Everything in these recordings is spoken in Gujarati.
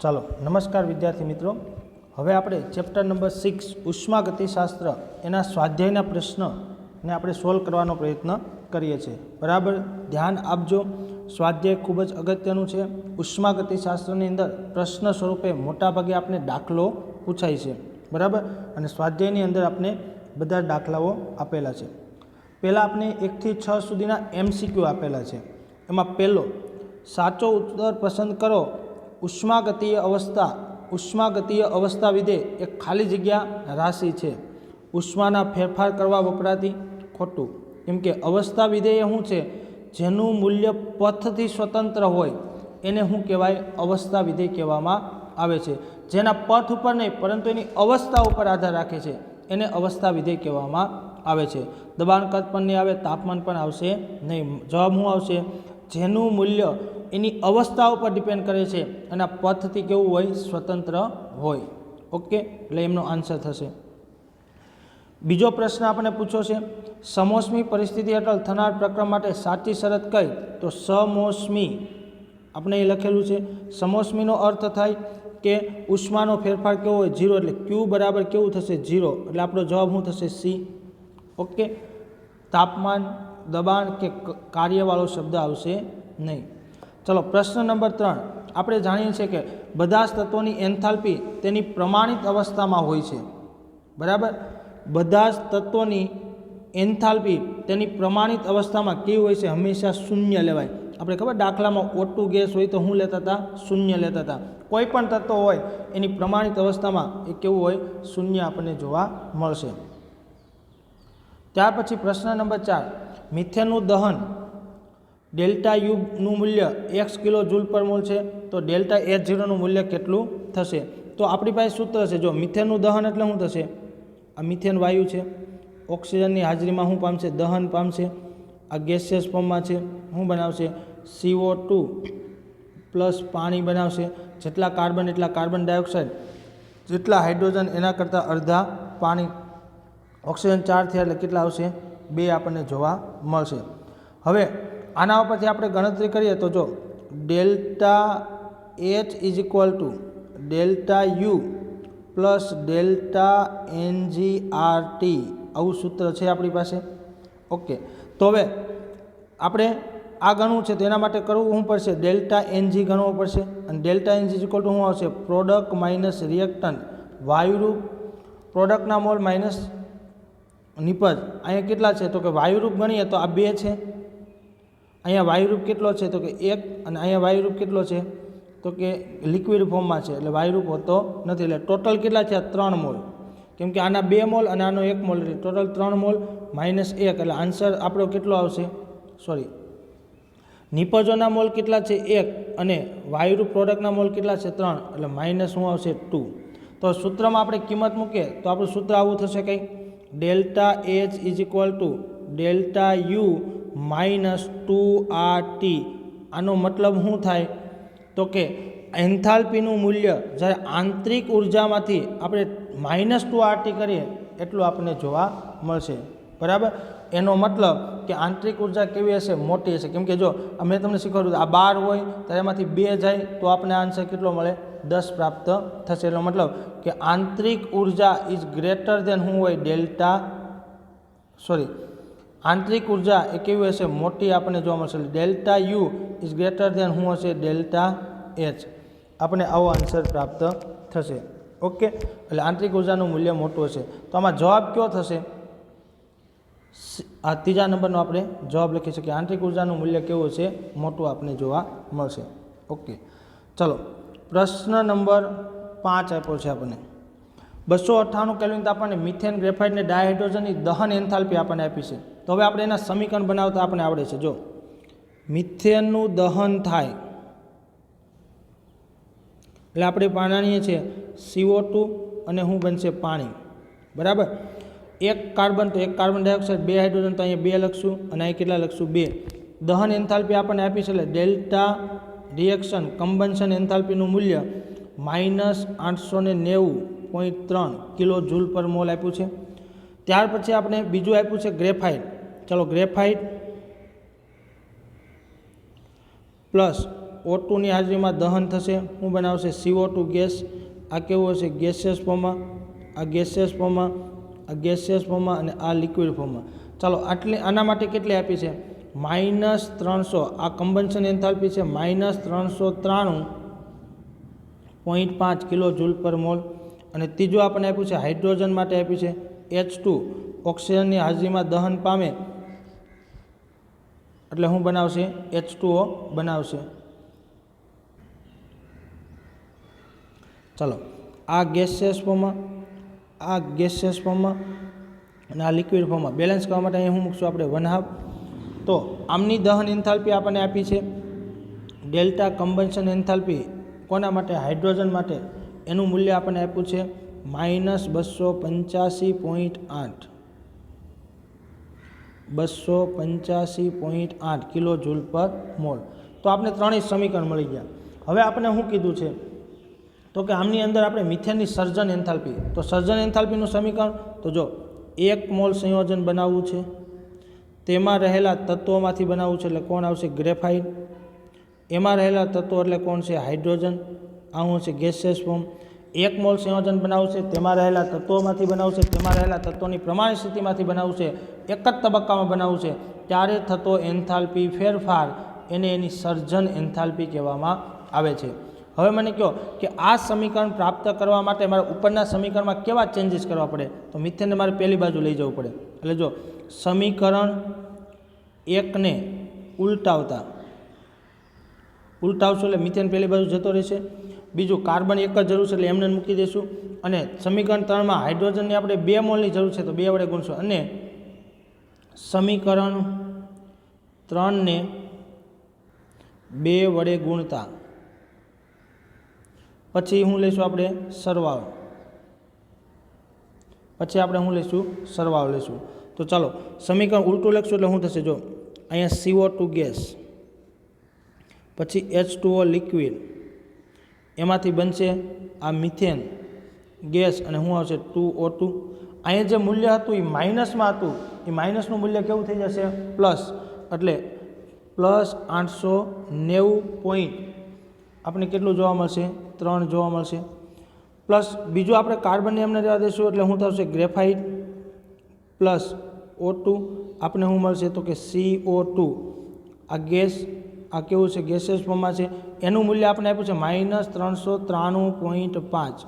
ચાલો નમસ્કાર વિદ્યાર્થી મિત્રો, હવે આપણે ચેપ્ટર નંબર 6 ઉષ્માગતિશાસ્ત્ર એના સ્વાધ્યાયના પ્રશ્નને આપણે સોલ્વ કરવાનો પ્રયત્ન કરીએ છીએ. બરાબર ધ્યાન આપજો, સ્વાધ્યાય ખૂબ જ અગત્યનું છે. ઉષ્માગતિશાસ્ત્રની અંદર પ્રશ્ન સ્વરૂપે મોટાભાગે આપણે દાખલો પૂછાય છે. બરાબર, અને સ્વાધ્યાયની અંદર આપણે બધા દાખલાઓ આપેલા છે. પહેલાં આપણે 1 થી 6 સુધીના MCQ આપેલા છે. એમાં પહેલો સાચો ઉત્તર પસંદ કરો. ઉષ્માગતીય અવસ્થા વિધેય એક ખાલી જગ્યા રાશિ છે. ઉષ્માના ફેરફાર કરવા વપરાતી. ખોટું. કેમ કે અવસ્થા વિધેય શું છે? જેનું મૂલ્ય પથથી સ્વતંત્ર હોય એને શું કહેવાય? અવસ્થા વિધેય કહેવામાં આવે છે. જેના પથ ઉપર નહીં પરંતુ એની અવસ્થા ઉપર આધાર રાખે છે એને અવસ્થા વિધેય કહેવામાં આવે છે. દબાણ કદ પણ નહીં આવે, તાપમાન પણ આવશે નહીં. જવાબ શું આવશે? જેનું મૂલ્ય એની અવસ્થા ઉપર ડિપેન્ડ કરે છે અને પથથી કેવું હોય? સ્વતંત્ર હોય. ઓકે, એટલે એમનો આન્સર થશે. બીજો પ્રશ્ન આપણે પૂછ્યો છે, સમોષ્મી પરિસ્થિતિ હેઠળ થનાર પ્રક્રમ માટે સાચી શરત કઈ? તો સમોષ્મી આપણે એ લખેલું છે. સમોષ્મીનો અર્થ થાય કે ઉષ્માનો ફેરફાર કેવો હોય? 0. એટલે Q બરાબર કેવું થશે? 0. એટલે આપણો જવાબ શું થશે? C. ઓકે, તાપમાન, દબાણ કે કાર્યવાળો શબ્દ આવશે નહીં. ચલો પ્રશ્ન નંબર 3. આપણે જાણીએ છીએ કે બધા જ તત્વોની એન્થાલ્પી તેની પ્રમાણિત અવસ્થામાં હોય છે. બરાબર, બધા જ તત્વોની એન્થાલ્પી તેની પ્રમાણિત અવસ્થામાં કેવી હોય છે? હંમેશા શૂન્ય લેવાય. આપણે ખબર દાખલામાં O2 ગેસ હોય તો શું લેતા હતા? શૂન્ય લેતા હતા. કોઈ પણ તત્વ હોય એની પ્રમાણિત અવસ્થામાં એ કેવું હોય? શૂન્ય આપણને જોવા મળશે. ત્યાર પછી પ્રશ્ન નંબર 4. મિથેનનું દહન ડેલ્ટા યુનું મૂલ્ય x કિલો જૂલ પર મોલ છે, તો ડેલ્ટા H0નું મૂલ્ય કેટલું થશે? તો આપણી પાસે સૂત્ર છે. જો મિથેનનું દહન એટલે શું થશે? આ મિથેન વાયુ છે, ઓક્સિજનની હાજરીમાં શું પામશે? દહન પામશે. આ ગેસિયસ ફોર્મમાં છે, શું બનાવશે? CO2 પ્લસ પાણી બનાવશે. જેટલા કાર્બન એટલા કાર્બન ડાયોક્સાઇડ, જેટલા હાઇડ્રોજન એના કરતાં અડધા પાણી. ઓક્સિજન 4 થયા એટલે કેટલા આવશે? 2 આપણને જોવા મળશે. હવે આના ઉપરથી આપણે ગણતરી કરીએ તો જો delta H is equal to delta U plus delta NgRT આવું સૂત્ર છે આપણી પાસે. ઓકે, તો હવે આપણે આ ગણવું છે તો એના માટે કરવું શું પડશે? ડેલ્ટા Ng ગણવો પડશે. અને delta Ng is equal to શું આવશે? પ્રોડક્ટ માઇનસ રિએક્ટન્ટ, વાયુરૂપ પ્રોડક્ટના મોલ માઇનસ નિપજ. અહીંયા કેટલા છે? તો કે વાયુરૂપ ગણીએ તો આ 2 છે. અહીંયા વાયુરૂપ કેટલો છે? તો કે 1. અને અહીંયા વાયુરૂપ કેટલો છે? તો કે લિક્વિડ ફોર્મમાં છે એટલે વાયુરૂપ હોતો નથી. એટલે ટોટલ કેટલા છે? 3 મોલ. કેમ કે આના 2 મોલ અને આનો 1 મોલ એટલે ટોટલ 3 મોલ માઇનસ 1 એટલે આન્સર આપણો કેટલો આવશે? સોરી, નિપજોના મોલ કેટલા છે? 1. અને વાયુરૂપ પ્રોડક્ટના મોલ કેટલા છે? 3. એટલે માઇનસ શું આવશે? 2. તો સૂત્રમાં આપણે કિંમત મૂકીએ તો આપણું સૂત્ર આવું થશે કંઈ? Delta H is equal to delta you minus 2RT. આનો મતલબ શું થાય? તો કે એન્થાલ્પીનું મૂલ્ય જ્યારે આંતરિક ઉર્જામાંથી આપણે માઇનસ 2RT કરીએ એટલું આપણને જોવા મળશે. બરાબર, એનો મતલબ કે આંતરિક ઉર્જા કેવી હશે? મોટી હશે. કેમ કે જો મેં તમને શીખવાડ્યું આ 12 હોય ત્યારે એમાંથી 2 જાય તો આપણને આન્સર કેટલો મળે? 10 પ્રાપ્ત થશે. એનો મતલબ કે આંતરિક ઉર્જા ઇઝ ગ્રેટર દેન શું હોય? આંતરિક ઉર્જા એ કેવી હશે? મોટી આપણને જોવા મળશે. Delta you is greater than શું હશે? Delta H. આપણને આવો આન્સર પ્રાપ્ત થશે. ઓકે, એટલે આંતરિક ઉર્જાનું મૂલ્ય મોટું હશે. તો આમાં જવાબ કયો થશે? આ ત્રીજા નંબરનો આપણે જવાબ લખી શકીએ. આંતરિક ઉર્જાનું મૂલ્ય કેવું હશે? મોટું આપણને જોવા મળશે. ઓકે, ચલો પ્રશ્ન નંબર 5 આપ્યો છે આપણને. 298 કેલ્વિન તાપમાને મિથેન, ગ્રેફાઇટ અને ડાયહાઇડ્રોજનની દહન એન્થાલ્પી આપણને આપી છે. તો હવે આપણે એના સમીકરણ બનાવતા આપણે આવડે છે. જો મિથેનનું દહન થાય એટલે આપણે જાણીએ છીએ CO2 અને શું બનશે? પાણી. બરાબર, 1 કાર્બન તો 1 કાર્બન ડાયોક્સાઇડ, 2 હાઇડ્રોજન તો અહીંયા 2 લખશું અને અહીં કેટલા લખશું? 2. દહન એન્થાલ્પી આપણને આપી છે એટલે ડેલ્ટા રિએક્શન કમ્બન્શન એન્થાલ્પીનું મૂલ્ય માઇનસ 890.3 કિલો જૂલ પર મોલ આપ્યું છે. ત્યાર પછી આપણે બીજું આપ્યું છે ગ્રેફાઇટ. ચલો ગ્રેફાઇટ પ્લસ O2 ની હાજરીમાં દહન થશે, શું બનાવશે? CO2 gas. આ કેવું હશે? ગેસિયસ ફોર્મમાં, આ ગેસિયસ ફોર્મમાં, આ ગેસિયસ ફોર્મમાં અને આ લિક્વિડ ફોર્મમાં. ચાલો આના માટે કેટલી આપી છે? -300. આ કમ્બન્શન એન્થાલ્પી છે -393.5 કિલો જૂલ પર મોલ. અને ત્રીજું આપણને આપ્યું છે હાઇડ્રોજન માટે આપ્યું છે H2, ઓક્સિજનની હાજરીમાં દહન પામે એટલે શું બનાવશે? H2O બનાવશે. ચાલો આ ગેસિયસ ફોર્મમાં, આ ગેસિયસ ફોર્મમાં અને આ લિક્વિડ ફોર્મમાં બેલેન્સ કરવા માટે અહીં શું મૂકશું આપણે? 1/2. તો આમની દહન એન્થાલ્પી આપણને આપી છે ડેલ્ટા કમ્બન્શન એન્થાલ્પી કોના માટે? હાઇડ્રોજન માટે. એનું મૂલ્ય આપણને આપ્યું છે -285.8 285.8 કિલો જૂલ પર મોલ. તો આપણે ત્રણેય સમીકરણ મળી ગયા. હવે આપણે શું કીધું છે? તો કે આમની અંદર આપણે મિથેનની સર્જન એન્થાલ્પી, તો સર્જન એન્થાલ્પીનું સમીકરણ તો જો 1 મોલ સંયોજન બનાવવું છે, તેમાં રહેલા તત્વોમાંથી બનાવવું છે એટલે કોણ આવશે? ગ્રેફાઇટ. એમાં રહેલા તત્વો એટલે કોણ છે? હાઇડ્રોજન. આ શું છે? Gaseous form. 1 મોલ સંયોજન બનાવવું છે, તેમાં રહેલા તત્વોમાંથી બનાવવું છે, તેમાં રહેલા તત્વોની પ્રમાણિત સ્થિતિમાંથી બનાવવું છે, એક જ તબક્કામાં બનાવવું છે, ત્યારે થતો એન્થાલ્પી ફેરફાર એને એની સર્જન એન્થાલ્પી કહેવામાં આવે છે. હવે મને કહો કે આ સમીકરણ પ્રાપ્ત કરવા માટે મારે ઉપરના સમીકરણમાં કેવા ચેન્જીસ કરવા પડે? તો મિથેનને મારે પહેલી બાજુ લઈ જવું પડે. એટલે જો સમીકરણ 1 ને ઉલટાવશું એટલે મિથેન પહેલી બાજુ જતો રહેશે. બીજું કાર્બન એક જ જરૂર છે એટલે એમને મૂકી દઈશું. અને સમીકરણ 3માં હાઇડ્રોજનની આપણે 2 મોલની જરૂર છે તો 2 વડે ગુણશું. અને સમીકરણ 3 ને 2 વડે ગુણતા પછી શું લઈશું આપણે? સરવાળો. પછી આપણે શું લઈશું? સરવાળો લઈશું. તો ચાલો સમીકરણ ઉલટું લખશું એટલે શું થશે? જો અહીંયા CO2 ગેસ, પછી H2O લિક્વિડ, એમાંથી બનશે આ મિથેન ગેસ અને શું આવશે? 2O2. અહીંયા જે મૂલ્ય હતું એ માઇનસમાં હતું, એ માઇનસનું મૂલ્ય કેવું થઈ જશે? પ્લસ. એટલે +890 પોઈન્ટ આપણે કેટલું જોવા મળશે? 3 જોવા મળશે. પ્લસ બીજું આપણે કાર્બનને એમને રહેવા દઈશું એટલે શું થશે? ગ્રેફાઇટ પ્લસ O2 આપણે શું મળશે? તો કે CO2. આ ગેસ, આ કેવું છે? ગેસિયસ ફોર્મમાં છે. એનું મૂલ્ય આપણે આપ્યું છે -393.5.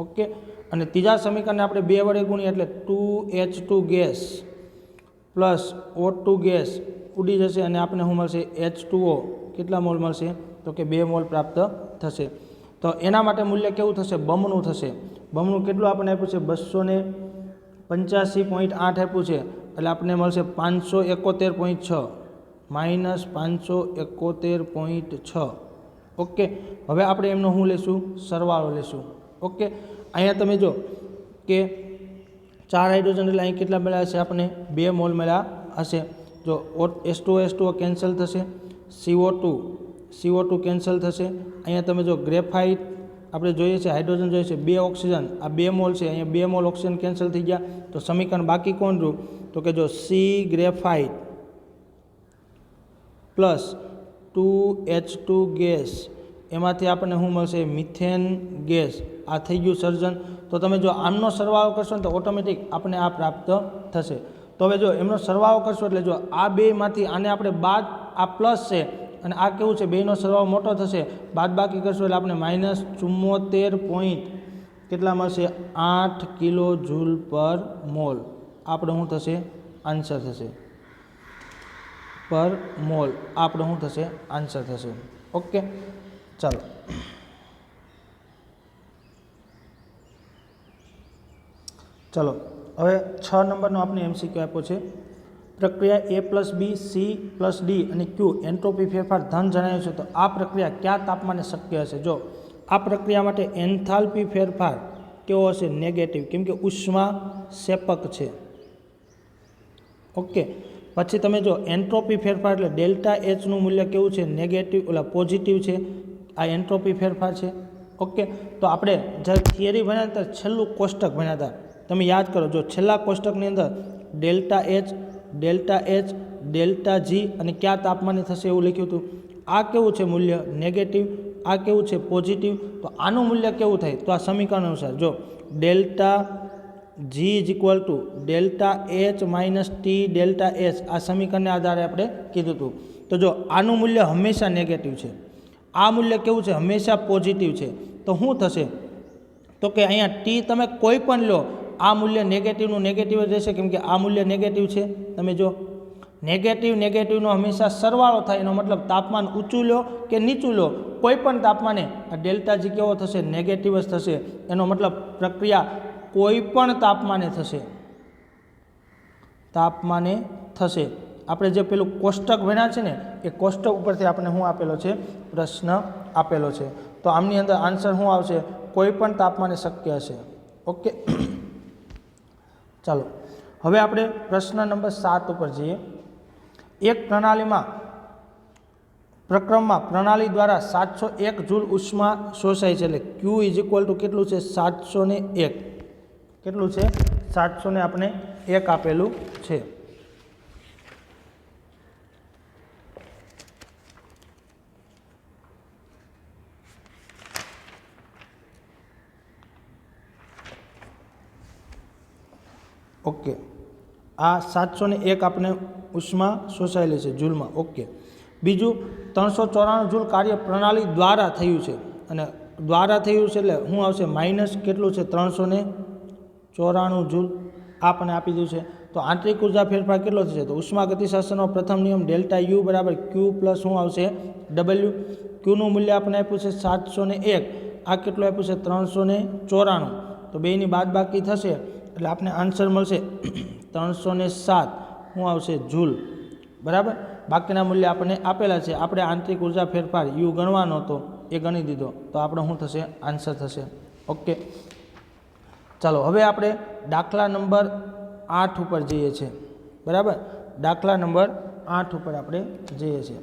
ઓકે. અને ત્રીજા સમીકરણને આપણે 2 વડે ગુણીએ એટલે 2H2 gas plus O2 gas ઉડી જશે અને આપણે શું મળશે? H2O. કેટલા મોલ મળશે? તો કે 2 મોલ પ્રાપ્ત થશે. તો એના માટે મૂલ્ય કેવું થશે? બમણું થશે. બમણું કેટલું આપણને આપ્યું છે? 285.8 આપ્યું છે એટલે આપણને મળશે 571.6 -571.6. ઓકે. હવે આપણે એમનો શું લેશું? સરવાળો લેશું. ઓકે. અહીંયા તમે જો કે 4 હાઇડ્રોજન એટલે અહીં કેટલા મળ્યા હશે? આપણને 2 મોલ મળ્યા હશે. જો H2O કેન્સલ થશે, CO2 કેન્સલ થશે. અહીંયા તમે જો ગ્રેફાઇટ આપણે જોઈએ છે, હાઇડ્રોજન જોઈએ છે, 2 ઓક્સિજન, આ 2 મોલ છે, અહીંયા 2 મોલ ઓક્સિજન કેન્સલ થઈ ગયા. તો સમીકરણ બાકી કોણ રહ્યું? તો કે જો C graphite plus 2H2 gas, એમાંથી આપણને શું મળશે? Methane gas. આ થઈ ગયું સર્જન. તો તમે જો આમનો સરવાળો કરશો ને તો ઓટોમેટિક આપણને આ પ્રાપ્ત થશે. તો હવે જો એમનો સરવાળો કરશો એટલે જો આ બેમાંથી આને આપણે બાદ, આ પ્લસ છે અને આ કેવું છે? બેનો સરવાળો મોટો થશે, બાદ બાકી કરશો એટલે આપણે -74 પોઈન્ટ કેટલા મળશે? 8 કિલો જૂલ પર મોલ. આપણે શું થશે? આન્સર થશે પર મોલ. આપણે શું થશે? આન્સર થશે. ઓકે. ચાલો હવે 6 નંબરનો આપણે MCQ આપ્યો છે. પ્રક્રિયા A+B C+D અને Q એન્ટ્રોપી ફેરફાર ધન જણાવ્યું છે. તો આ પ્રક્રિયા કયા તાપમાને શક્ય હશે? જો આ પ્રક્રિયા માટે એન્થાલ્પી ફેરફાર કેવો હશે? નેગેટિવ, કેમ કે ઉષ્મા સેપક છે. ઓકે. પછી તમે જો એન્ટ્રોપી ફેરફાર એટલે ΔH નું મૂલ્ય કેવું છે? નેગેટિવ, પોઝિટિવ છે. આ એન્ટ્રોપી ફેરફાર છે. ઓકે. તો આપણે જ્યારે થિયરી ભણ્યા હતા છેલ્લું કોષ્ટક ભણ્યા હતા, તમે યાદ કરો. જો છેલ્લા કોષ્ટકની અંદર ΔH ΔG અને કયા તાપમાને થશે એવું લખ્યું હતું. આ કેવું છે મૂલ્ય નેગેટિવ, આ કેવું છે પોઝિટિવ, તો આનું મૂલ્ય કેવું થાય તો આ સમીકરણ અનુસાર જો delta G is equal to delta H minus T delta H આ સમીકરણને આધારે આપણે કીધું હતું. તો જો આનું મૂલ્ય હંમેશા નેગેટિવ છે, આ મૂલ્ય કેવું છે હંમેશા પોઝિટિવ છે, તો શું થશે તો કે અહીંયા ટી તમે કોઈ પણ લો આ મૂલ્ય નેગેટિવનું નેગેટિવ જ રહેશે, કેમ કે આ મૂલ્ય નેગેટિવ છે. તમે જો નેગેટિવનો હંમેશા સરવાળો થાય, એનો મતલબ તાપમાન ઊંચું લો કે નીચું લો કોઈ પણ તાપમાને આ ડેલ્ટા જી કેવો થશે નેગેટિવ જ થશે. એનો મતલબ પ્રક્રિયા કોઈ પણ તાપમાને થશે. આપણે જે પેલું કોષ્ટક ભણ્યા છે ને એ કોષ્ટક ઉપરથી આપણે શું આપેલો છે પ્રશ્ન આપેલો છે. તો આમની અંદર આન્સર શું આવશે કોઈ પણ તાપમાને શક્ય હશે. ઓકે ચાલો હવે આપણે પ્રશ્ન નંબર 7 ઉપર જઈએ. એક પ્રક્રમમાં પ્રણાલી દ્વારા 701 જૂલ ઉષ્મા શોષાય છે, એટલે Q ઇઝ ઇક્વલ ટુ કેટલું છે 701. કેટલું છે 701 આપેલું છે. ઓકે આ 701 આપણે ઉષ્મા શોષાયેલી છે જૂલમાં. ઓકે બીજું 394 જૂલ કાર્ય પ્રણાલી દ્વારા થયું છે, અને દ્વારા થયું છે એટલે શું આવશે માઇનસ કેટલું છે 394 જૂલ આપણને આપી દીધું છે. તો આંતરિક ઉર્જા ફેરફાર કેટલો થશે તો ઉષ્મા ગતિશાસ્ત્રનો પ્રથમ નિયમ ડેલ્ટા યુ બરાબર ક્યુ પ્લસ શું આવશે ડબલ્યુ. ક્યુનું મૂલ્ય આપણે આપ્યું છે 701, આ કેટલું આપ્યું છે 394, તો બેની બાદબાકી થશે એટલે આપણે આન્સર મળશે 307 શું આવશે જૂલ બરાબર. બાકીના મૂલ્ય આપણને આપેલા છે, આપણે આંતરિક ઉર્જા ફેરફાર યુ ગણવાનો હતો એ ગણી દીધો, તો આપણે શું થશે આન્સર થશે. ઓકે ચાલો હવે આપણે દાખલા નંબર 8 ઉપર જઈએ છીએ બરાબર. દાખલા નંબર 8 ઉપર આપણે જઈએ છીએ.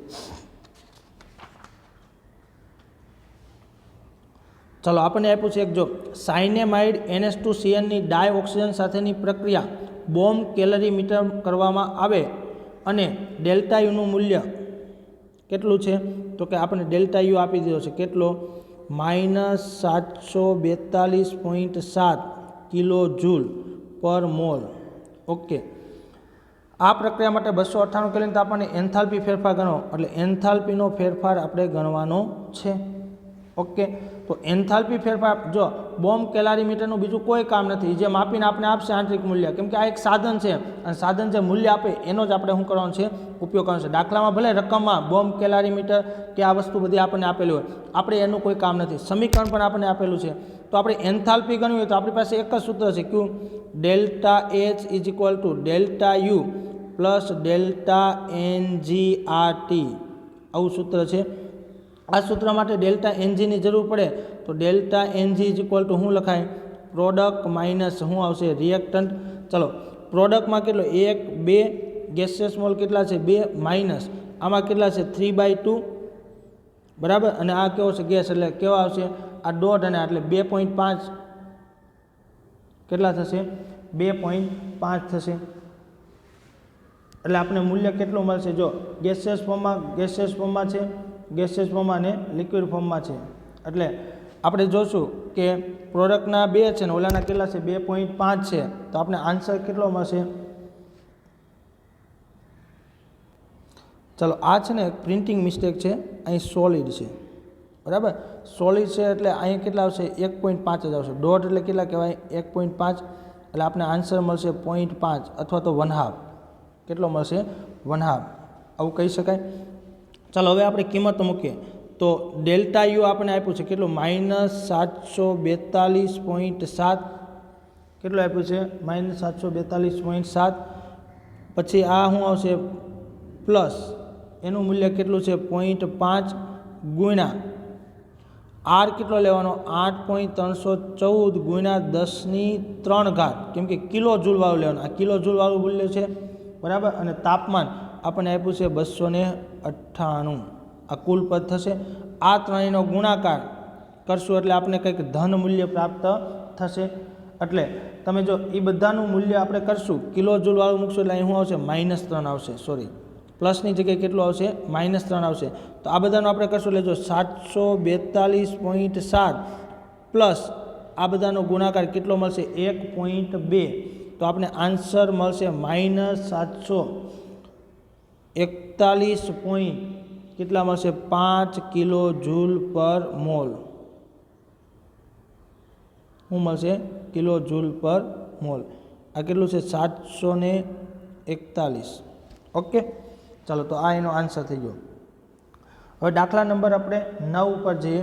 ચાલો આપણને આપ્યું છે એક જો સાયનેમાઇડ NH2CN ની ડાય ઓક્સિજન સાથેની પ્રક્રિયા બોમ્બ કેલરીમીટર કરવામાં આવે અને ડેલ્ટા યુનું મૂલ્ય કેટલું છે તો કે આપણે ડેલ્ટા યુ આપી દીધો છે કેટલો -742.7 કિલો જૂલ પર મોલ. ઓકે આ પ્રક્રિયા માટે 298 કેલ્વિન તાપમાને એન્થાલ્પી ફેરફાર ગણો, એટલે એન્થાલ્પીનો ફેરફાર આપણે ગણવાનો છે. ઓકે તો એન્થાલ્પી ફેરફાર જો બોમ્બ કેલરીમીટરનું બીજું કોઈ કામ નથી, જે માપીને આપણે આપશે આંતરિક મૂલ્ય, કેમ કે આ એક સાધન છે અને સાધન જે મૂલ્ય આપે એનો જ આપણે શું કરવાનું છે ઉપયોગ કરવાનો છે. દાખલામાં ભલે રકમમાં બોમ્બ કેલરીમીટર કે આ વસ્તુ બધી આપણને આપેલી હોય, આપણે એનું કોઈ કામ નથી. સમીકરણ પણ આપણને આપેલું છે, તો આપણે એન્થાલ્પી ગણવી હોય તો આપણી પાસે એક જ સૂત્ર છે q delta H is equal to delta U plus delta NGRT આવું સૂત્ર છે. આ સૂત્ર માટે ડેલ્ટા NGની જરૂર પડે તો delta NG is equal to શું લખાય પ્રોડક્ટ માઇનસ શું આવશે રિએક્ટન્ટ. ચલો પ્રોડક્ટમાં કેટલો 1 2 ગેસિયસ મોલ કેટલા છે 2 માઇનસ આમાં કેટલા છે 3/2 બરાબર, અને આ કેવો છે ગેસ એટલે કેવો આવશે આ ડોટ અને એટલે 2.5 કેટલા થશે 2.5 થશે. એટલે આપણે મૂલ્ય કેટલું મળશે જો ગેસિયસ ફોર્મમાં છે, ગેસિયસ ફોર્મમાં અને લિક્વિડ ફોર્મમાં છે. એટલે આપણે જોશું કે પ્રોડક્ટના 2 છે ને ઓલાના કેટલા છે 2.5 છે, તો આપણે આન્સર કેટલો મળશે. ચલો આ છે ને પ્રિન્ટિંગ મિસ્ટેક છે, અહીં સોલિડ છે બરાબર, સોલિડ છે એટલે અહીં કેટલા આવશે 1.5 જ આવશે. ડોટ એટલે કેટલા કહેવાય 1.5, એટલે આપણે આન્સર મળશે 0.5 અથવા તો 1/2. કેટલો મળશે 1/2 આવું કહી શકાય. ચાલો હવે આપણે કિંમત મૂકીએ તો ડેલ્ટા યુ આપણે આપ્યું છે કેટલું -742.7 કેટલું આપ્યું છે -742.7. પછી આ શું આવશે પ્લસ એનું મૂલ્ય કેટલું છે 0.5 ગુણ્યા આર કેટલો લેવાનો 8.314 ગુણ્યા 10⁻³ કેમ કે કિલો જૂલવાળું લેવાનું, આ કિલો જૂલવાળું મૂલ્ય છે બરાબર. અને તાપમાન આપણને આપ્યું છે 298, આ કુલ પદ થશે. આ ત્રણેયનો ગુણાકાર કરશું એટલે આપણે કંઈક ધન મૂલ્ય પ્રાપ્ત થશે. એટલે તમે જો એ બધાનું મૂલ્ય આપણે કરશું કિલો જૂલવાળું મૂકશું એટલે અહીં શું આવશે -3 આવશે, સોરી પ્લસની જગ્યાએ કેટલું આવશે? -3 આવશે. તો આ બધાનો આપણે કરશું લેજો 742.7 પ્લસ આ બધાનો ગુણાકાર કેટલો મળશે? 1.2. તો આપણે આન્સર મળશે -741. કેટલા મળશે? 5 કિલો જૂલ પર મોલ. શું મળશે? કિલો જૂલ પર મોલ. આ કેટલું છે? 741. ઓકે, ચાલો, તો આ એનો આન્સર થઈ ગયો. હવે દાખલા નંબર આપણે 9 ઉપર જઈએ.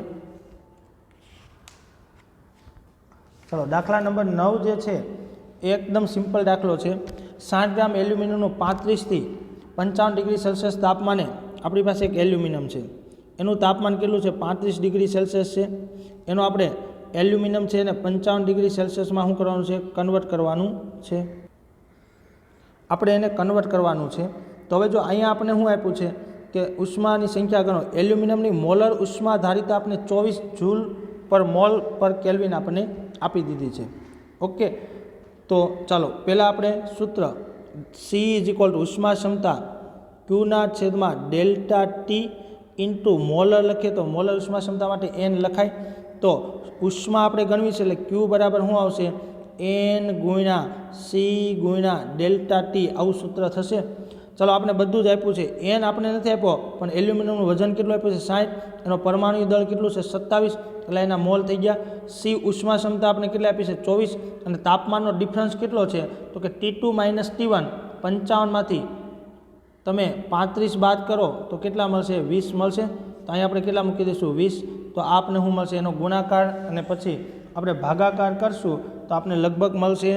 ચાલો, દાખલા નંબર 9 જે છે એ એકદમ સિમ્પલ દાખલો છે. 60 ગ્રામ એલ્યુમિનિયમનું 35 થી 55 ડિગ્રી સેલ્સિયસ તાપમાને આપણી પાસે એક એલ્યુમિનિયમ છે. એનું તાપમાન કેટલું છે? 35 ડિગ્રી સેલ્સિયસ છે. એનો આપણે એલ્યુમિનિયમ છે એને 55 ડિગ્રી સેલ્સિયસમાં શું કરવાનું છે? કન્વર્ટ કરવાનું છે. આપણે એને કન્વર્ટ કરવાનું છે. તો હવે જો અહીંયા આપણે શું આપ્યું છે કે ઉષ્માની સંખ્યા ગણો. એલ્યુમિનિયમની મોલર ઉષ્મા ધારિતા આપણે 24 જૂલ પર મોલ પર કેલ્વિન આપણને આપી દીધી છે. ઓકે, તો ચાલો પહેલાં આપણે સૂત્ર સી = ઉષ્મા ક્ષમતા ક્યુના છેદમાં ડેલ્ટા ટી ઇન્ટુ મોલર લખીએ તો મોલર ઉષ્મા ક્ષમતા માટે એન લખાય. તો ઉષ્મા આપણે ગણવી છે એટલે ક્યુ બરાબર શું આવશે? એન ગુણ્યા સી ગુણ્યા ડેલ્ટા ટી. આવું સૂત્ર થશે. ચાલો, આપણે બધું જ આપ્યું છે. એન આપણે નથી આપ્યો, પણ એલ્યુમિનિયમનું વજન કેટલું આપ્યું છે? 60. એનો પરમાણુ દળ કેટલું છે? 27. એટલે એના મોલ થઈ ગયા. સી ઉષ્મા ક્ષમતા આપણે કેટલી આપી છે? 24. અને તાપમાનનો ડિફરન્સ કેટલો છે? તો કે T2 - T1. 55માંથી તમે 35 બાદ કરો તો કેટલા મળશે? 20 મળશે. તો અહીંયા આપણે કેટલા મૂકી દઈશું? 20. તો આપને શું મળશે? એનો ગુણાકાર અને પછી આપણે ભાગાકાર કરશું તો આપણે લગભગ મળશે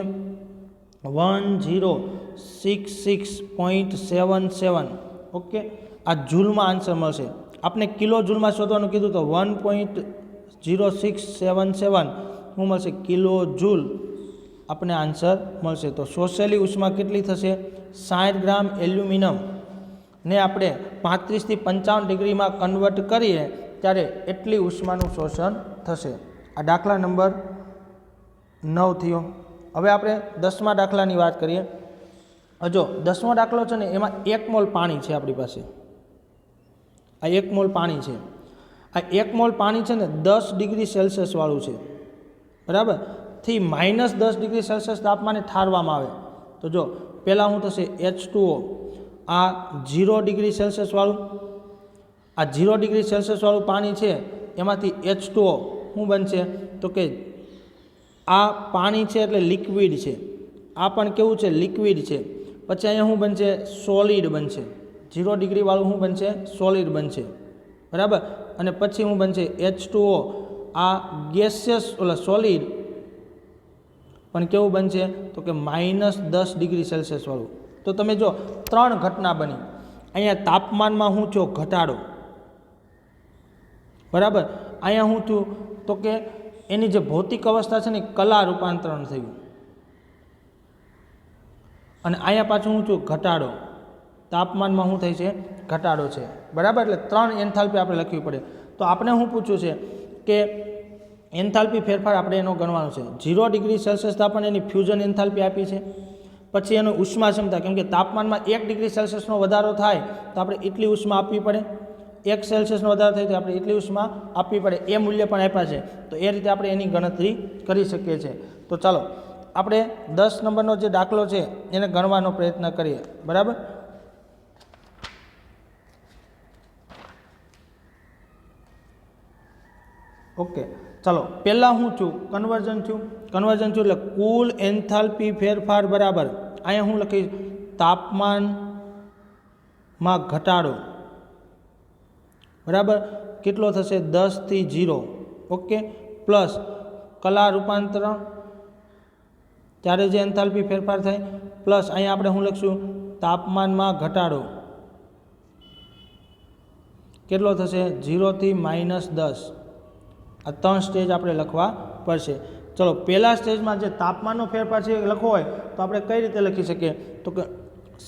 1066.77. ઓકે, આ જૂલમાં આન્સર મળશે. આપણે કિલો જૂલમાં શોધવાનું કીધું તો 1.0677 શું મળશે? કિલો જૂલ આપણે આન્સર મળશે. તો શોષેલી ઉષ્મા કેટલી થશે? 60 ગ્રામ એલ્યુમિનિયમ ને આપણે 35 થી 55 ડિગ્રીમાં કન્વર્ટ કરીએ ત્યારે એટલી ઉષ્માનું શોષણ થશે. આ દાખલા નંબર 9 થયો. હવે આપણે 10મા દાખલાની વાત કરીએ. જો 10મો દાખલો છે ને એમાં 1 મોલ પાણી છે આપણી પાસે. આ 1 મોલ પાણી છે. આ 1 મોલ પાણી છે ને 10 ડિગ્રી સેલ્સિયસ વાળું છે, બરાબર, થી -10 ડિગ્રી સેલ્સિયસ તાપમાને ઠારવામાં આવે. તો જો પહેલાં શું થશે? H2O. આ 0 ડિગ્રી સેલ્સિયસ વાળું, આ 0 ડિગ્રી સેલ્સિયસ વાળું પાણી છે એમાંથી H2O શું બનશે? તો કે આ પાણી છે એટલે લિક્વિડ છે. આ પણ કેવું છે? લિક્વિડ છે. પછી અહીંયા શું બનશે? સોલિડ બનશે. 0 ડિગ્રી વાળું શું બનશે? સોલિડ બનશે, બરાબર. અને પછી શું બનશે? H2O. આ ગેસિયસ સોલિડ પણ કેવું બનશે? તો કે -10 ડિગ્રી સેલ્સિયસ વાળું. તો તમે જો 3 ઘટના બની. અહીંયા તાપમાનમાં શું થયો? ઘટાડો, બરાબર. અહીંયા શું થયું? તો કે એની જે ભૌતિક અવસ્થા છે ને કલા રૂપાંતરણ થયું. અને અહીંયા પાછું શું થયું? ઘટાડો. તાપમાનમાં શું થાય છે? ઘટાડો છે, બરાબર. એટલે 3 એન્થાલ્પી આપણે લખવી પડે. તો આપણે શું પૂછ્યું છે કે એન્થાલ્પી ફેરફાર આપણે એનો ગણવાનો છે. 0 ડિગ્રી સેલ્સિયસ તાપમાન એની ફ્યુઝન એન્થાલ્પી આપી છે. પછી એનો ઉષ્મા ક્ષમતા, કેમ કે તાપમાનમાં 1 ડિગ્રી સેલ્સિયસનો વધારો થાય તો આપણે એટલી ઉષ્મા આપવી પડે. 1 સેલ્સિયસનો વધારો થાય તો આપણે એટલી ઉષ્મા આપવી પડે. એ મૂલ્ય પણ આપ્યા છે. તો એ રીતે આપણે એની ગણતરી કરી શકીએ છીએ. તો ચાલો આપણે 10 નંબરનો જે દાખલો છે એને ગણવાનો પ્રયત્ન કરીએ, બરાબર. ઓકે, ચાલો પહેલાં શું થયું? કન્વર્ઝન થયું. કન્વર્ઝન થયું એટલે કુલ એન્થાલ્પી ફેરફાર બરાબર અહીંયા હું લખીશ તાપમાનમાં ઘટાડો, બરાબર. કેટલો થશે? 10 થી 0. ઓકે, પ્લસ કલા રૂપાંતરણ ત્યારે જે એન્થાલ્પી ફેરફાર થાય, પ્લસ અહીંયા આપણે શું લખશું? તાપમાનમાં ઘટાડો કેટલો થશે? 0 થી -10. આ 3 સ્ટેજ આપણે લખવા પડશે. ચલો, પહેલા સ્ટેજમાં જે તાપમાનનો ફેરફાર છે એ લખવો હોય તો આપણે કઈ રીતે લખી શકીએ? તો કે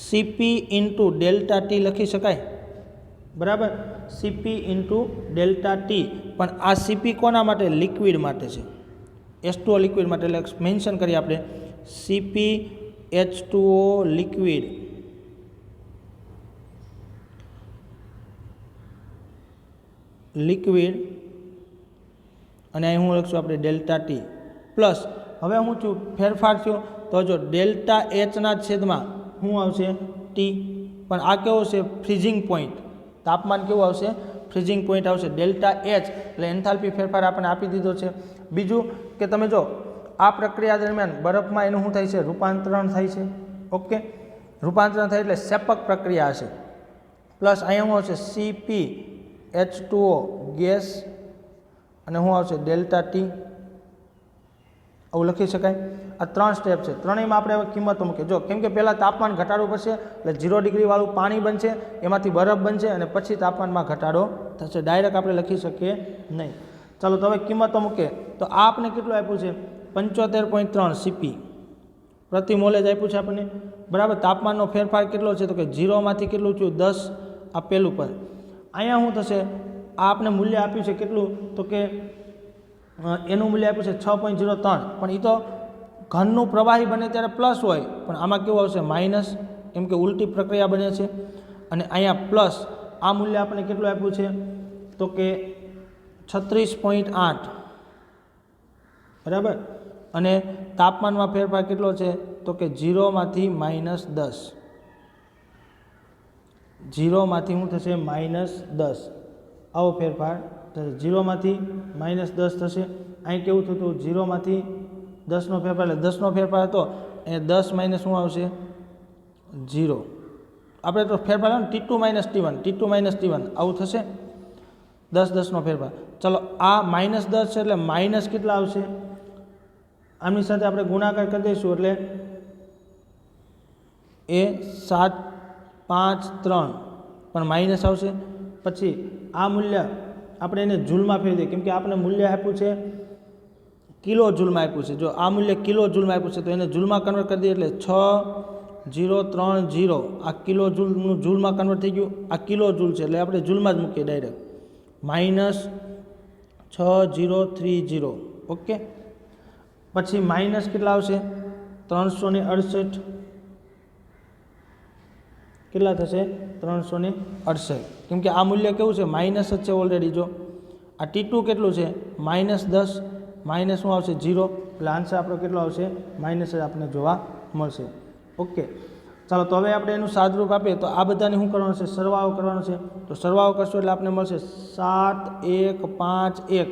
CP × ડેલ્ટા ટી લખી શકાય, બરાબર. CP × delta T. પણ આ CP કોના માટે? લિક્વિડ માટે છે. H2O લિક્વિડ માટે. એટલે મેન્શન કરીએ આપણે CP H2O લિક્વિડ લિક્વિડ અને અહીં હું લખશું આપણે ડેલ્ટા ટી પ્લસ હવે હું છું ફેરફાર થયો તો જો ડેલ્ટા એચના છેદમાં શું આવશે ટી, પણ આ કેવો છે ફ્રીઝિંગ પોઈન્ટ, તાપમાન કેવું આવશે ફ્રીઝિંગ પોઈન્ટ આવશે ડેલ્ટા એચ, એટલે એન્થાલ્પી ફેરફાર આપણને આપી દીધો છે. બીજું કે તમે જો આ પ્રક્રિયા દરમિયાન બરફમાં એનું શું થાય છે રૂપાંતરણ થાય છે. ઓકે, રૂપાંતરણ થાય એટલે સેપક પ્રક્રિયા હશે. પ્લસ અહીંયા શું આવશે સીપી H2O ગેસ અને શું આવશે ડેલ્ટા ટી, આવું લખી શકાય. આ 3 સ્ટેપ છે. ત્રણેયમાં આપણે હવે કિંમતો મૂકીએ. જો કેમ કે પહેલાં તાપમાન ઘટાડવું પડશે એટલે 0 ડિગ્રી વાળું પાણી બનશે, એમાંથી બરફ બનશે અને પછી તાપમાનમાં ઘટાડો થશે. ડાયરેક્ટ આપણે લખી શકીએ નહીં. ચાલો તો હવે કિંમતો મૂકીએ. તો આ આપણે કેટલું આપ્યું છે 75.3 સીપી પ્રતિ મોલેજ આપ્યું છે આપણને, બરાબર. તાપમાનનો ફેરફાર કેટલો છે તો કે 0 માંથી કેટલું થયું 10, આ પહેલું પર. અહીંયા શું થશે આ આપણે મૂલ્ય આપ્યું છે કેટલું તો કે એનું મૂલ્ય આપ્યું છે 6.03, પણ એ તો ઘનનું પ્રવાહી બને ત્યારે પ્લસ હોય, પણ આમાં કેવું આવશે માઇનસ, કેમ કે ઉલટી પ્રક્રિયા બને છે. અને અહીંયા પ્લસ આ મૂલ્ય આપણે કેટલું આપ્યું છે તો કે 36.8, બરાબર. અને તાપમાનમાં ફેરફાર કેટલો છે તો કે 0 માંથી -10, 0 માંથી શું થશે -10, આવો ફેરફાર થશે. 0 માંથી -10 થશે. અહીં કેવું થતું 0 માંથી 10નો ફેરફાર, એટલે 10નો ફેરફાર હતો એ 10 માઇનસ શું આવશે 0. આપણે તો ફેરફાર આવે ને T2 - T1, T2 - T1 આવું થશે. 10નો ફેરફાર. ચલો આ -10 છે એટલે માઇનસ કેટલા આવશે, આમની સાથે આપણે ગુણાકાર કરી દઈશું એટલે એ 7, 5, 3 પણ માઇનસ આવશે. પછી આ મૂલ્ય આપણે એને જૂલમાં ફેરવી દઈએ, કેમ કે આપણે મૂલ્ય આપ્યું છે કિલો જૂલમાં આપ્યું છે. જો આ મૂલ્ય કિલો જૂલમાં આપ્યું છે તો એને જૂલમાં કન્વર્ટ કરી દઈએ એટલે 6030, આ કિલો જૂલનું જૂલમાં કન્વર્ટ થઈ ગયું. આ કિલો જૂલ છે એટલે આપણે જૂલમાં જ મૂકીએ ડાયરેક્ટ -6030. ઓકે, પછી માઇનસ કેટલા આવશે 368, કેટલા થશે 368, કેમ કે આ મૂલ્ય કેવું છે માઇનસ જ છે ઓલરેડી. જો આ T2 કેટલું છે -10, માઇનસ શું આવશે 0, એટલે આન્સર આપણો કેટલો આવશે માઇનસ જ આપણને જોવા મળશે. ઓકે, ચાલો તો હવે આપણે એનું સાદરૂપ આપીએ તો આ બધાને શું કરવાનું છે સરવાળો કરવાનો છે. તો સરવાળો કરશો એટલે આપણે મળશે 7151,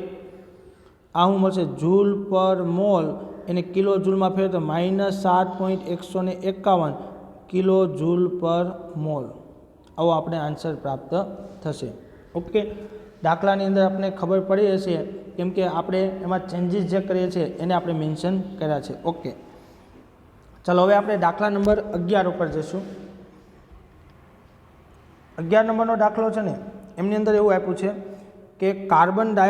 આ શું મળશે જૂલ પર મોલ, એને કિલો જૂલમાં ફેરવે તો -7.151 કિલો જૂલ પર મોલ, આવો આપણે આન્સર પ્રાપ્ત થશે. ઓકે, દાખલાની અંદર આપણે ખબર પડી હશે કેમ કે આપણે એમાં ચેન્જીસ જે કરીએ છીએ એને આપણે મેન્શન કર્યા છે. ઓકે, ચાલો હવે આપણે દાખલા નંબર 11 ઉપર જઈશું. 11 નંબરનો દાખલો છે ને એમની અંદર એવું આપ્યું છે કે કાર્બનના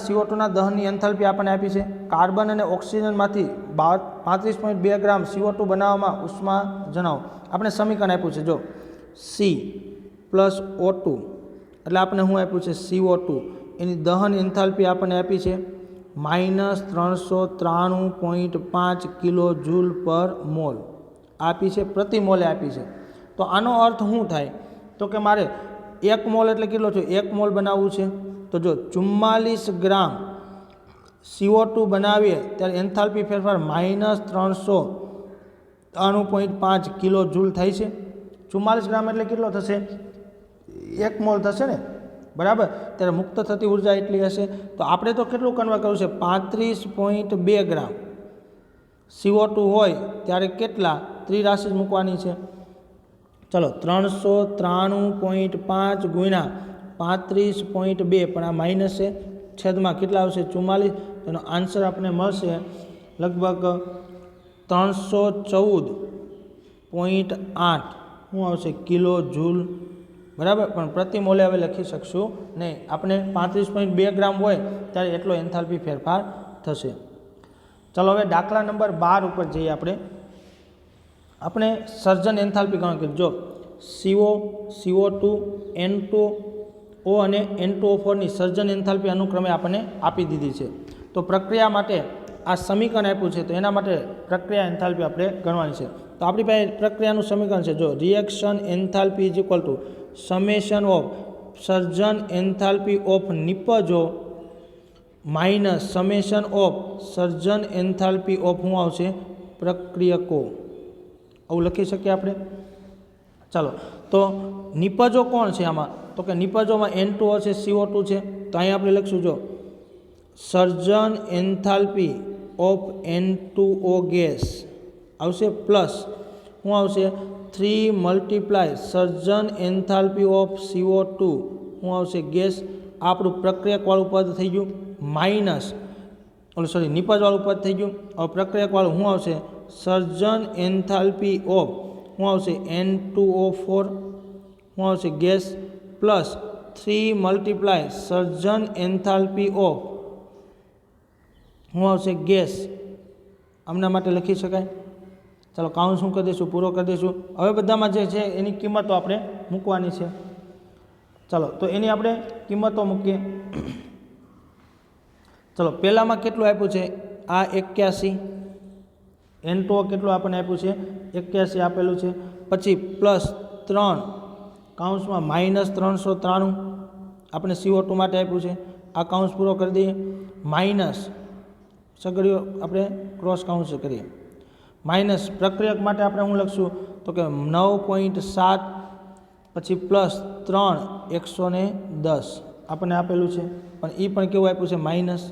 CO2ના દહનની એન્થાલ્પી આપણને આપી છે. કાર્બન અને ઓક્સિજનમાંથી 35.2 ગ્રામ CO2 બનાવવામાં ઉષ્મા જણાવો. આપણે સમીકરણ આપ્યું છે જો C + O2 એટલે આપણે શું આપ્યું છે CO2, એની દહન એન્થાલ્પી આપણને આપી છે -393.5 કિલો જૂલ પર મોલ આપી છે, પ્રતિ મોલે આપી છે. તો આનો અર્થ શું થાય તો કે મારે 1 મોલ એટલે કેટલો છે 1 મોલ બનાવવું છે. તો જો 44 ગ્રામ CO2 બનાવીએ ત્યારે એન્થાલ્પી ફેરફાર -393.5 કિલો જૂલ થાય છે. 44 ગ્રામ એટલે કેટલો થશે 1 મોલ થશે ને, બરાબર. ત્યારે મુક્ત થતી ઉર્જા એટલી હશે. તો આપણે તો કેટલું કન્વર્ટ કરવું છે 35.2 ગ્રામ CO2 હોય ત્યારે કેટલા ત્રિરાશિ જ મૂકવાની છે. ચલો 393.5 ગુણ્યા 35.2, પણ આ માઇનસ છે, છેદમાં કેટલા આવશે 44, તેનો આન્સર આપણને મળશે લગભગ 314.8 શું આવશે કિલો જૂલ, બરાબર. પણ પ્રતિ મોલે હવે લખી શકશું નહીં, આપણે 35.2 ગ્રામ હોય ત્યારે એટલો એન્થાલ્પી ફેરફાર થશે. ચાલો હવે દાખલા નંબર 12 ઉપર જઈએ. આપણે સર્જન એન્થાલ્પી ગણતરી કરી. જો CO, CO2, N2O અને N2O4 ની સર્જન એન્થાલ્પી અનુક્રમે આપણને આપી દીધી છે. તો પ્રક્રિયા માટે આ સમીકરણ આપ્યું છે તો એના માટે પ્રક્રિયા એન્થાલ્પી આપણે ગણવાની છે. તો આપણી પાસે પ્રક્રિયાનું સમીકરણ છે જો રિએક્શન એન્થાલ્પી સમેશન ઓફ સર્જન એન્થાલ્પી ઓફ નિપજો માઇનસ સમેશન ઓફ સર્જન એન્થાલ્પી ઓફ શું આવશે પ્રક્રિયકો. આવું લખી શકીએ આપણે. ચાલો તો નિપજો કોણ છે આમાં? તો કે નિપજોમાં N2O છે, CO2 છે. તો અહીંયા આપણે લખીશું જો સર્જન એન્થાલ્પી ઓફ N2O ગેસ આવશે પ્લસ શું આવશે 3 multiply surgeon enthalpy of CO2 શું આવશે ગેસ. આપણું પ્રક્રિયકવાળું પદ થઈ ગયું માઇનસ નિપજવાળું પદ થઈ ગયું. હવે પ્રક્રિયકવાળું શું આવશે સર્જન એન્થાલ્પી ઓફ શું આવશે N2O4 શું આવશે gas plus 3 multiply surgeon enthalpy of શું આવશે ગેસ. આમના માટે લખી શકાય. ચાલો કાઉન્ટ શું કરી દઈશું, પૂરો કરી દઈશું. હવે બધામાં જે છે એની કિંમતો આપણે મૂકવાની છે. ચાલો તો એની આપણે કિંમતો મૂકીએ. ચલો પહેલામાં કેટલું આપ્યું છે આ 81, N2O કેટલું આપણને આપ્યું છે 81 આપેલું છે. પછી પ્લસ 3 કાઉન્સમાં માઇનસ 393 આપણે CO2 માટે આપ્યું છે. આ કાઉન્સ પૂરો કરી દઈએ. માઇનસ સગડીઓ આપણે ક્રોસ કાઉન્સ કરીએ. માઇનસ પ્રક્રિયક માટે આપણે શું લખશું તો કે 9.7 પછી પ્લસ 3 110 આપણને આપેલું છે. પણ એ પણ કેવું આપ્યું છે માઇનસ.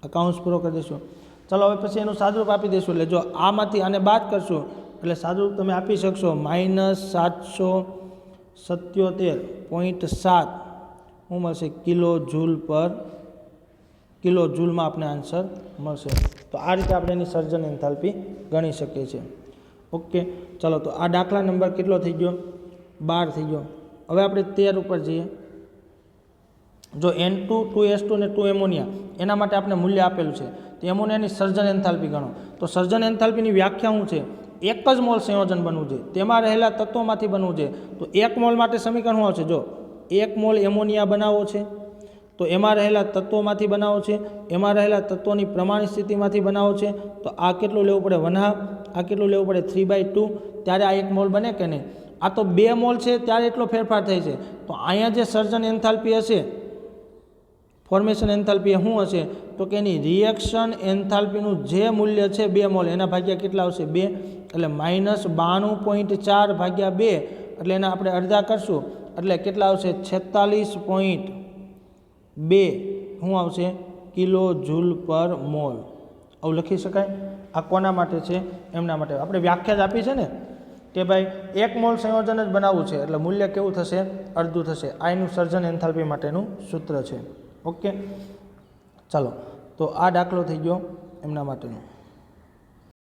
અકાઉન્ટ્સ પૂરો કરી દઈશું. ચાલો હવે પછી એનું સાદુરૂપ આપી દઈશું. એટલે જો આમાંથી આને બાદ કરશું એટલે સાદુરૂપ તમે આપી શકશો -777.7 શું મળશે કિલો જૂલમાં આપણે આન્સર મળશે. તો આ રીતે આપણે એની સર્જન એન્થાલ્પી ગણી શકીએ છીએ. ઓકે ચાલો તો આ દાખલા નંબર કેટલો થઈ ગયો 12 થઈ ગયો. હવે આપણે 13 ઉપર જઈએ. જો N2 2S2 અને 2 એમોનિયા એના માટે આપણે મૂલ્ય આપેલું છે. તો એમોનિયાની સર્જન એન્થાલ્પી ગણો. તો સર્જન એન્થાલ્પીની વ્યાખ્યા શું છે? એક જ મોલ સંયોજન બનવું છે, તેમાં રહેલા તત્વોમાંથી બનવું છે. તો 1 મોલ માટે સમીકરણ શું આવશે? જો 1 મોલ એમોનિયા બનાવવો છે તો એમાં રહેલા તત્વોમાંથી બનાવો છે, એમાં રહેલા તત્વોની પ્રમાણિત સ્થિતિમાંથી બનાવો છે. તો આ કેટલું લેવું પડે 1/2, આ કેટલું લેવું પડે 3/2, ત્યારે આ 1 મોલ બને કે નહીં? આ તો 2 મોલ છે ત્યારે એટલો ફેરફાર થાય છે. તો અહીંયા જે સર્જન એન્થાલ્પી હશે ફોર્મેશન એન્થાલ્પી શું હશે તો કે એની રિએક્શન એન્થાલ્પીનું જે મૂલ્ય છે 2 મોલ એના ભાગ્યા કેટલા આવશે 2, એટલે -92.4 ભાગ્યા 2 એટલે એના આપણે અડધા કરશું એટલે કેટલા આવશે 46.2 શું આવશે કિલો જૂલ પર મોલ. આવું લખી શકાય. આ કોના માટે છે? એમના માટે. આપણે વ્યાખ્યા જ આપી છે ને કે ભાઈ 1 મોલ સંયોજન જ બનાવવું છે એટલે મૂલ્ય કેવું થશે અડધું થશે. આ એનું સર્જન એન્થાલ્પી માટેનું સૂત્ર છે. ઓકે ચાલો તો આ દાખલો થઈ ગયો એમના માટેનો.